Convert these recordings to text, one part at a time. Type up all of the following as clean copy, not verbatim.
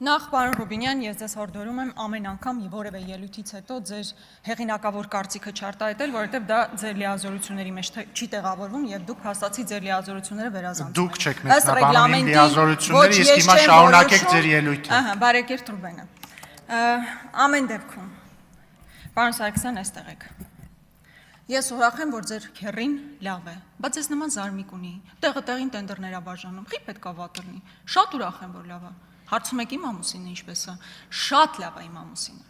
Նախ պարոն Ռուբինյան, ես ձեզ հորդորում եմ ամեն անգամ որևէ ելույթից հետո ձեր հեղինակավոր կարծիքը չարտահայտել, որովհետև դա ձեր լիազորությունների մեջ չի տեղավորվում եւ դուք հաստատեցիք ձեր լիազորությունները վերազանցում։ Դուք չեք մեկնաբանում իմ լիազորությունները, իսկ հիմա շարունակեք ձեր ելույթը։ Ահա, բարեկերտ Ռուբենը։ Ամեն դեպքում, պարոն Սարգսյան, այստեղ եք։ Ես ուրախ եմ, որ ձեր քեռին լավ է, բայց ես նման զարմիկ ունի, տեղը տեղին տենդերներ բաժանում, խի պետք է վատ լինի։ Շատ ուրախ եմ, որ լավ է։ Հարցում եք իմ ամուսինը ինչպես է, շատ լավ է իմ ամուսինը։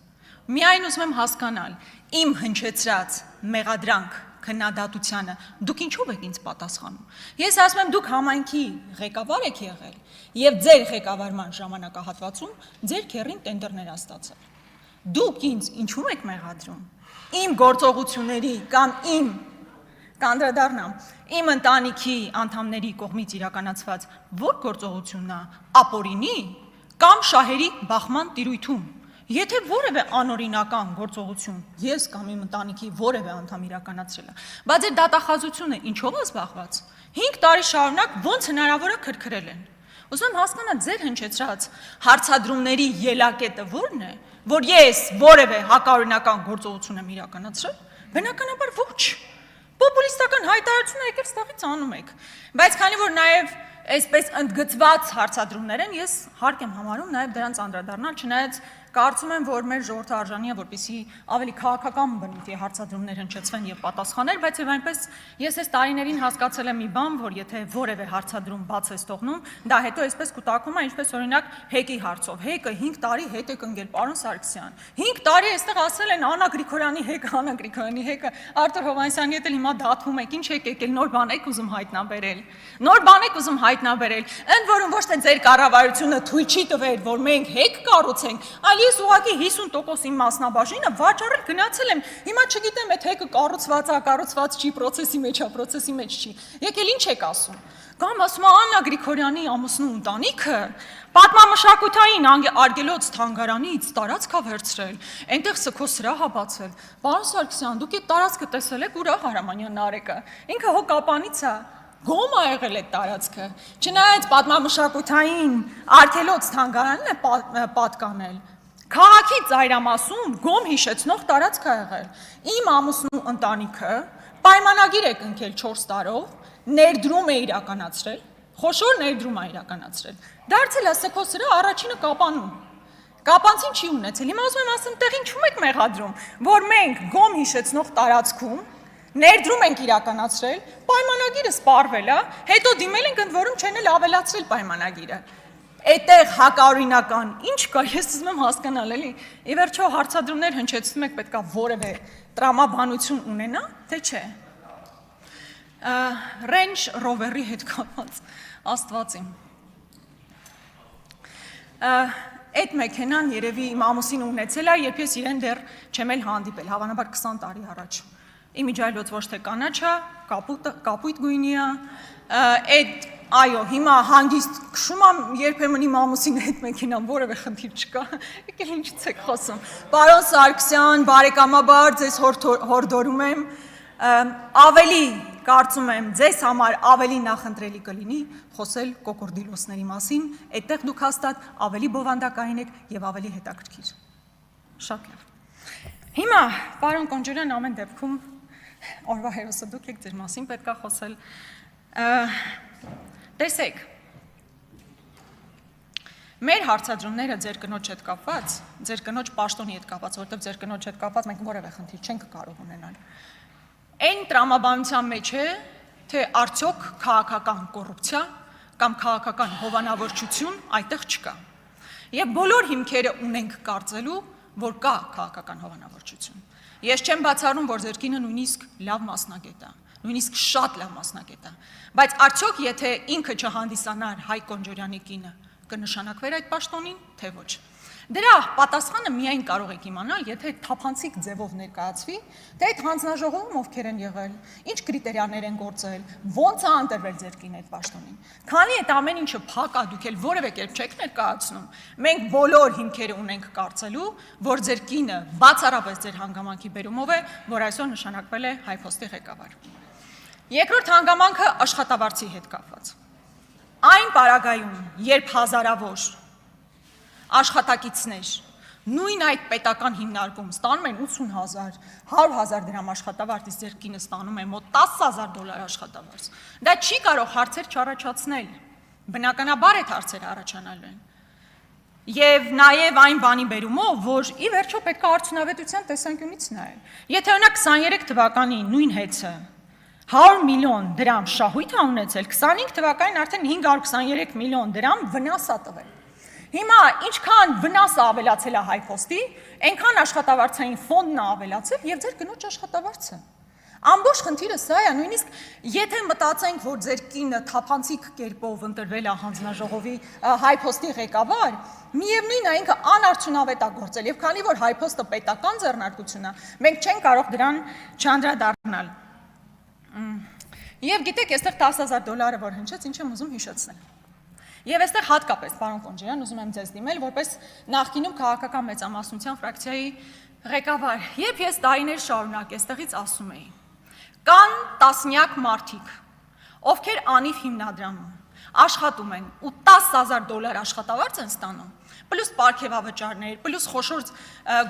Միայն ուզում եմ հասկանալ, իմ հնչեցրած մեղադրանք քննադատությանը դուք ինչով եք ինձ պատասխանում։ Ես ասում եմ, դուք համայնքի ղեկավար եք եղել եւ ձեր ղեկավարման ժամանակահատվածում ձեր քեռին տենդերներ ստացել։ Դուք ինձ ինչու եք մեղադրում։ Իմ գործողությունների կամ իմ կանդրադառնամ, իմ ընտանիքի անդամների կողմից իրականացված որ գործողությունն է, ապօրինի կամ շահերի բախման տիրույթում։ Եթե որևէ անօրինական գործողություն ես կամ իմ ընտանիքի որևէ անդամ իրականացրել է, բայց այդ դատախազությունը ինչով է զբաղված, 5 տարի շարունակ ոնց հնարավոր է քրքրել են։ Ուզում եմ հասկանալ ձեր հնչեցրած հարցադրումների ելակետը որն է, որ ես որևէ հակաօրինական գործողություն եմ իրականացրել, բնականաբար ոչ։ Պոպուլիստական հայտարարությունը եկել ստեղից անում եք, բայց քանի որ նաև այսպես ընդգծված հարցադրումներ են, ես հարկ եմ համարում նաև դրանց անդրադառնալ, չնայած կարծում եմ, որ մեր ժողովուրդը արժանի է, որպեսզի ավելի քաղաքական բնույթի հարցադրումներ հնչեցվեն եւ պատասխաներ, բայց եւ այնպես ես այս տարիներին հասկացել եմ մի բան, որ եթե որևէ հարցադրում բաց ես թողնում, դա հետո այսպես կուտակվում է, ինչպես օրինակ Հեկի հարցով։ Հեկը 5 տարի հետ է կնգել, պարոն Սարգսյան։ 5 տարի այստեղ ասել են Աննա Գրիգորյանի հեկը, Աննա Գրիգորյանի հեկը, Արտուր Հովհաննիսյանի հետ էլ հիմա դատվում եք, ինչ եք եկել, նոր բան եք ուզում հայտնաբերել։ Նոր բան եք ուզում հայտնաբերել։ Ընդ որում ոչ թե ձեր կառավարությունը թույլ չի տվել, որ մենք հեկ կառուցենք, այլ ես ուղղակի 50% իմ մասնաբաժինը վաճառել գնացել եմ։ Հիմա չգիտեմ, այդ հեկը կառուցված է, կառուցված չի, process-ի մեջ է, process-ի մեջ չի։ Եկել ինչ եք ասում։ Կամ ասում է Աննա Գրիգորյանի ամուսնու ընտանիքը պատմամշակութային արգելոց թանգարանից տարածք է վերցրել, այնտեղ սքո սրահ է բացել։ Պարոն Սարգսյան, դուք այդ տարածքը տեսել եք Ուրախ Հարամանյան Նարեկը։ Ինքը հո կապանից է։ Գոմ է եղել այդ տարածքը։ Չնայած պատմամշակութային արգելոց թանգարանն է պատկանել։ Քաղաքի ծայրամասում գոմ հիշեցնող տարածք է եղել։ Իմ ամուսնու ընտանիքը պայմանագիր է կնքել 4 տարով, ներդրում է իրականացրել, խոշոր ներդրում է իրականացրել։ Դարձել է սքո սրահ առաջինը կապանում։ Կապանցին չի ունեցել։ Հիմա ուզում եմ ասեմ, տեղ ինչու եք մեղադրում, որ մենք գոմ հիշեցնող տարածքում ներդրում ենք իրականացրել, պայմանագիրը սպառվել է, հետո դիմել ենք ընդ որում չեն էլ ավելացրել պայմանագիրը։ Այդտեղ հակաօրինական ինչ կա, ես ուզում եմ հասկանալ, էլի։ Ի վերջո հարցադրումներ հնչեցնում եք, պետքա որևէ տրամաբանություն ունենա, թե չէ։ Range Rover-ի հետ կապված Աստված իմ։ Այդ մեքենան երևի իմ ամուսինը ունեցել է, երբ ես իրեն դեռ չեմ էլ հանդիպել, հավանաբար 20 տարի առաջ։ Իմիջայլոց ոչ թե կանաչ է, կապույտ գույնի է, այդ այո, հիմա հանգիստ քշում եմ, երբեմն իմ ամուսինի հետ մեքենան որևէ խնդիր չկա, եկել ինչից եք խոսում։ Պարոն Սարգսյան, բարեկամաբար ձեզ հորդորում եմ, ավելի կարծում եմ ձեզ համար ավելի նախընտրելի կլինի խոսել կոկորդիլոսների մասին, այդտեղ դուք հաստատ ավելի բովանդակային եք եւ ավելի հետաքրքիր։ Շատ լավ։ Հիմա, պարոն Կոնջորյան, ամեն դեպքում օրվա հերոսը դուք եք, ձեր մասին պետք է խոսել։ Տեսեք, մեր հարցադրումները ձեր կնոջ հետ կապված, ձեր կնոջ պաշտոնի հետ կապված, որտեղ ձեր կնոջ հետ կապված մենք որևէ խնդիր չենք կարող ունենալ։ Այն տրամաբանության մեջ է, թե արդյոք քաղաքական կոռուպցիա կամ քաղաքական հովանավորչություն այդտեղ չկա։ Եվ բոլոր հիմքերը ունենք կարծելու, որ կա քաղաքական հովանավորչություն։ Ես չեմ բացառում, որ ձեր կինը նույնիսկ լավ մասնագետ է, նույնիսկ շատ լավ մասնագետ է, բայց արդյոք եթե ինքը չհանդիսանար Հայկ Կոնջորյանի կինը, կնշանակվեր այդ պաշտոնին, թե ոչ։ Դրա պատասխանը միայն կարող եք իմանալ, եթե թափանցիկ ձևով ներկայացվի, թե այդ հանձնաժողովում ովքեր են եղել, ինչ կրիտերիաներ են գործել, ոնց է ընտրվել ձեր կինը այդ պաշտոնին։ Քանի այդ ամեն ինչը փակ է, դուք էլ որևէ կերպ չեք ներկայացնում, մենք բոլոր հիմքերը ունենք կարծելու, որ ձեր կինը բացառապես ձեր հանգամանքի բերումով է, որ այսօր նշանակվել է Հայփոստի ղեկավար։ Երկրորդ հանգամանքը աշխատավարձի հետ կապված։ Այն պարագայում, երբ հազարավոր աշխատակիցներ, նույն այդ պետական հիմնարկում ստանում են 80,000, 100,000 դրամ աշխատավարձ, իսկ ձեր կինը ստանում է մոտ $10,000 աշխատավարձ։ Դա չի կարող հարցեր չառաջացնել։ Բնականաբար այդ հարցերը առաջանալու են։ Եվ նաև այն բանի բերումով, որ ի վերջո պետք է արդյունավետության տեսանկյունից նայել։ Եթե օրինակ 23 թվականի նույն հեծը 100 միլիոն դրամ շահույթ է ունեցել, 25 թվականին արդեն 523 միլիոն դրամ վնաս է տվել։ Հիմա ինչքան վնասը ավելացել է HiPost-ի, այնքան աշխատավարձային ֆոնդն է ավելացել եւ ձեր կնոջ աշխատավարձը։ Ամբողջ խնդիրը սա է, նույնիսկ եթե մտածենք, որ ձեր կինը թափանցիկ կերպով ընտրվել է հանձնաժողովի HiPost-ի ղեկավար, միևնույն է ինքը անարդյունավետ է գործել, եւ քանի որ HiPost-ը պետական ձեռնարկություն է, մենք չենք կարող դրան չանդրադառնալ։ Եվ գիտեք, այստեղ $10,000 որ հնչեց, ինչ եմ ուզում հիշեցնել։ Եվ այստեղ հատկապես, պարոն Կոնջարյան, ուզում եմ ձեզ դիմել, որպես նախկինում քաղաքական մեծամասնության ֆրակցիայի ղեկավար, երբ ես տարիներ շարունակ այստեղից ասում էի, կան տասնյակ մարդիկ, ովքեր անիվ հիմնադրամում աշխատում են ու $10,000 աշխատավարձ են ստանում, պլյուս պարգևավճարներ, պլյուս խոշոր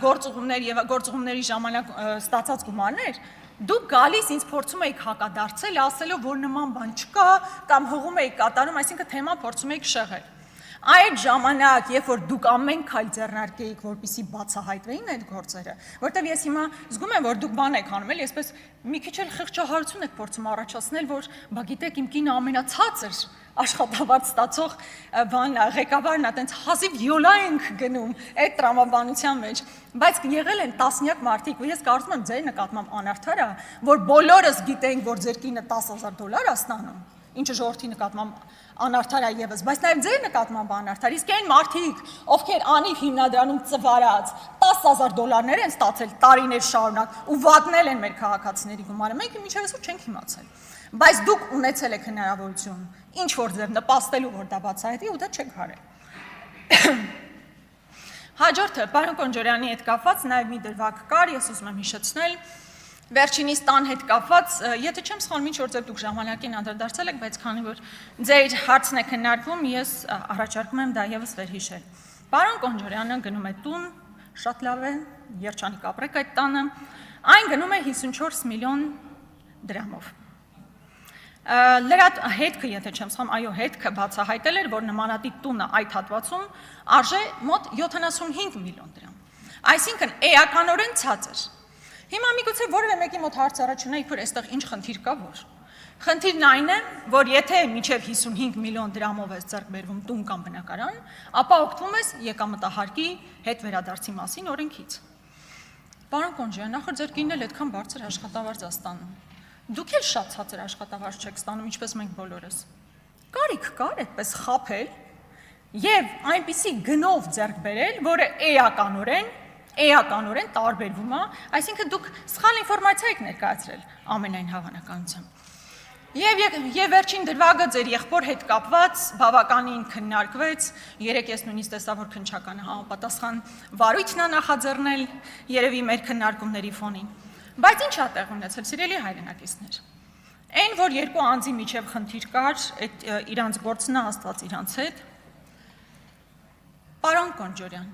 գործուղումներ եւ գործուղումների ժամանակ ստացած գումարներ, դուք գալիս ինձ փորձում եք հակադարձել, ասելով, որ նման բան չկա, կամ հողում եք կատարում, այսինքն թեման փորձում եք շեղել։ Այդ ժամանակ, երբ որ դուք ամեն քայլ ձեռնարկեիք, որպեսզի բացահայտվեին այդ գործերը, որտեղ ես հիմա զգում եմ, որ դուք բան եք անում, էլի, այսպես մի քիչ էլ խղճահարություն եք փորձում առաջացնել, որ բա գիտեք, իմ կինը ամենացածր աշխատավարձ ստացող բան ղեկավարն է, այտենց հազիվ յոլա ենք գնում այդ տրամաբանության մեջ, բայց եղել են տասնյակ մարդիկ, ու ես կարծում եմ ձեր նկատմամբ անարդար է, որ բոլորս գիտենք, որ ձեր կինը $10,000 է ստանում, ինչը ժողովրդի նկատմամբ անարդար է ևս, բայց նաև ձեր նկատմամբ անարդար, իսկ այն մարդիկ, ովքեր անիվ հիմնադրամում ծվարած $10,000 են ստացել տարիներ շարունակ ու վատնել են մեր քաղաքացիների գումարը, մենք մինչև այսօր չենք իմացել, բայց դուք ունեցել եք հնարավորություն ինչ որ ձեր նպաստելու, որ դա բացահայտվի ու դա չեք արել։ Հաջորդը, պարոն Կոնջարյանի հետ կապված նաև մի դրվագ կար, ես ուզում եմ հիշեցնել, վերջինիս տան հետ կապված, եթե չեմ սխալվում, ինչ որ ձեր դուք ժամանակին անդրադարձել եք, բայց քանի որ ձեր հարցն է քննարկվում, ես առաջարկում եմ դա եւս վերհիշել։ Պարոն Կոնջարյանը գնում է տուն, շատ լավ է, երջանիկ ապրեք այդ տանը, այն գնում է 54 միլիոն դրամով։ Հետքը, եթե չեմ սխալվում, այո, հետքը բացահայտել էր, որ նմանատիպ տունը այդ հատվածում արժե մոտ 75 միլիոն դրամ։ Այսինքն էականորեն ցածր։ Հիմա միգուցե որևէ մեկի մոտ հարց առաջանա, որ այստեղ ինչ խնդիր կա, որ։ Խնդիրն այն է, որ եթե մինչև 55 միլիոն դրամով ես ձեռք բերվում տուն կամ բնակարան, ապա օգտվում ես եկամտահարկի հետ վերադարձի մասին օրենքից։ Պարոն Կոնջարյան, նախորդ ձեր կինն էլ այդքան բարձր աշխատավարձ է ստանում։ Դուք էլ շատ ցածր աշխատավարձ չեք ստանում, ինչպես մենք բոլորս։ Կարիք կար այդպես խաբել եւ այնպիսի գնով ձեռք բերել, որը էականորեն տարբերվում է, այսինքն դուք սխալ ինֆորմացիա եք ներկայացրել ամենայն հավանականությամբ։ Եվ վերջին դրվագը ձեր եղբոր հետ կապված բավականին քննարկվեց, երեք ես նույնիսկ տեսա, որ քննչականը համապատասխան վարույթն է նախաձեռնել երևի մեր քննարկումների ֆոնին։ Բայց ինչ է տեղ ունեցել, սիրելի հայրենակիցներ։ Այն, որ երկու անձի միջև խնդիր կար, այդ իրանց գործն է, Աստված իրանց հետ։ Պարոն Կոնջարյան,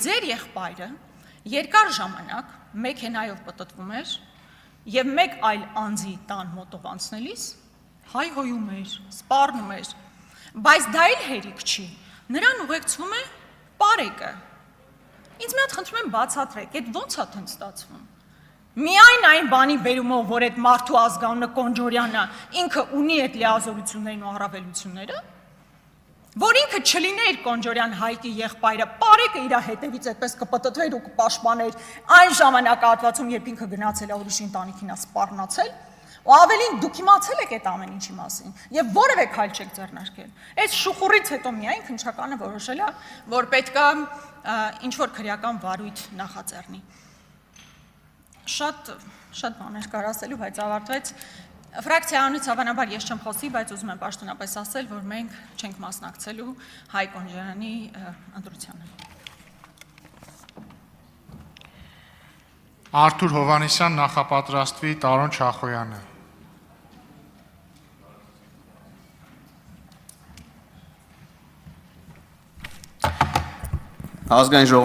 ձեր եղբայրը երկար ժամանակ մեքենայով պտտվում էր եւ մեկ այլ անձի տան մոտով անցնելիս հայհոյում էր, սպառնում էր, բայց դա էլ հերիք չի։ Նրան ուղեկցվում է պարեկը։ Ինձ մի հատ խնդրում եմ բացատրեք, այդ ո՞նց է տենց ստացվում։ Միայն այն բանի բերումով, որ այդ մարդու ազգանունը Կոնջարյանը ինքը ունի այդ լիազորություններն ու առավելությունները, որ ինքը չլիներ Կոնջարյան Հայկի եղբայրը, պարեկը իր հետևից այդպես կպտտվեր ու կպաշտպաներ այն ժամանակահատվածում, երբ ինքը գնացել է ուրիշի ընտանիքին սպառնացել, ու ավելին դուք իմացել եք այդ ամեն ինչի մասին եւ որևէ քայլ չեք ձեռնարկել։ Այս շուխուրից հետո միայն քննչականը որոշել է, որ պետք է ինչ որ քրեական վարույթ նախաձեռնի։ Շատ բաներ կար ասելու, բայց ավարտվեց։ Ֆրակցիաանից հավանաբար ես չեմ խոսի, բայց ուզում եմ պաշտոնապես ասել, որ մենք չենք մասնակցելու Հայ Կոնջարյանի ընտրությանը։ Արթուր Հովհաննիսյան նախապատրաստվի Տարոն Չախոյանը։ Ազգային ժողովի